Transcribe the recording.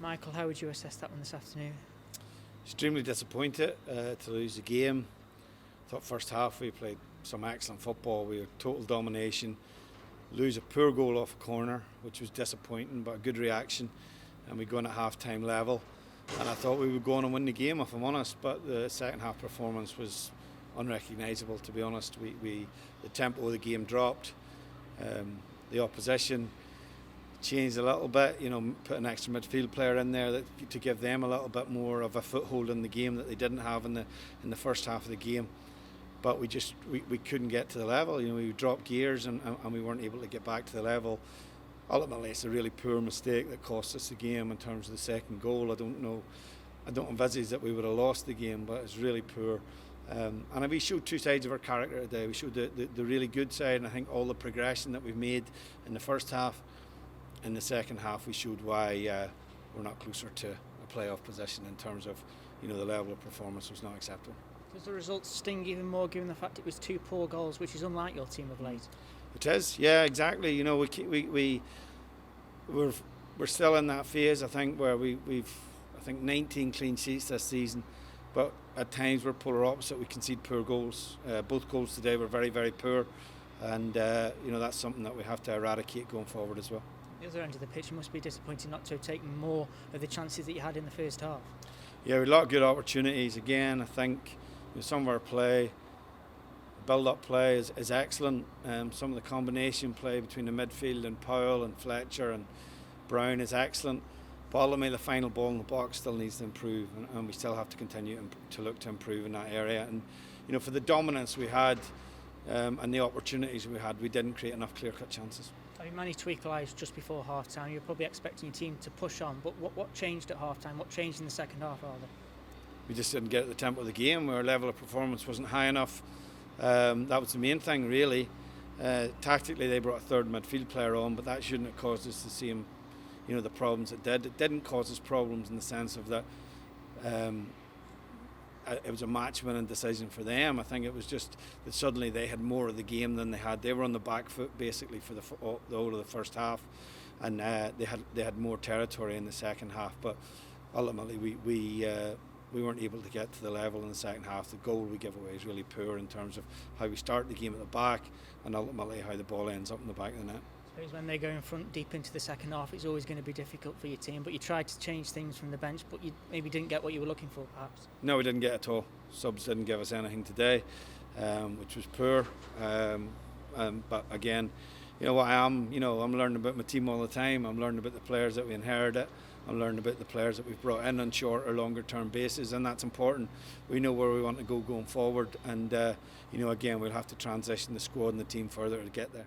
Michael, how would you assess that one this afternoon? Extremely disappointed to lose the game. Thought first half we played some excellent football. We had total domination. Lose a poor goal off a corner, which was disappointing, but a good reaction. And we go in at half-time level. And I thought we would go on and win the game, if I'm honest. But the second half performance was unrecognisable, to be honest. The tempo of the game dropped. The opposition changed a little bit, put an extra midfield player in there to give them a little bit more of a foothold in the game that they didn't have in the first half of the game. But we couldn't get to the level. We dropped gears and we weren't able to get back to the level. Ultimately, it's a really poor mistake that cost us the game in terms of the second goal. I don't envisage that we would have lost the game, but it's really poor. And we showed two sides of our character today. We showed the really good side, and I think all the progression that we've made in the first half. In the second half, we showed why we're not closer to a playoff position in terms of, the level of performance was not acceptable. Does the result sting even more given the fact it was two poor goals, which is unlike your team of late? It is, yeah, exactly. We're still in that phase, I think, where we've 19 clean sheets this season, but at times we're polar opposite. We concede poor goals. Both goals today were very, very poor, and that's something that we have to eradicate going forward as well. The other end of the pitch, it must be disappointing not to have taken more of the chances that you had in the first half. Yeah, we had a lot of good opportunities. Again, I think some of our play, build-up play is excellent. Some of the combination play between the midfield and Powell and Fletcher and Brown is excellent. But ultimately, the final ball in the box still needs to improve, and we still have to continue to look to improve in that area. And for the dominance we had and the opportunities we had, we didn't create enough clear-cut chances. You managed to equalise just before half-time. You're probably expecting your team to push on, but what changed at half-time? What changed in the second half, rather? We just didn't get at the tempo of the game. Our level of performance wasn't high enough. That was the main thing, really. Tactically, they brought a third midfield player on, but that shouldn't have caused us the same, the problems it did. It didn't cause us problems in the sense of that it was a match-winning decision for them. I think it was just that suddenly they had more of the game than they had. They were on the back foot basically for the whole of the first half, and they had more territory in the second half. But ultimately, we weren't able to get to the level in the second half. The goal we give away is really poor in terms of how we start the game at the back, and ultimately how the ball ends up in the back of the net. I suppose when they go in front deep into the second half, it's always going to be difficult for your team, but you tried to change things from the bench, but you maybe didn't get what you were looking for, perhaps. No, we didn't get it at all. Subs didn't give us anything today, which was poor. But again, I'm learning about my team all the time. I'm learning about the players that we inherited. I'm learning about the players that we've brought in on short or longer term basis, and that's important. We know where we want to go going forward, and again, we'll have to transition the squad and the team further to get there.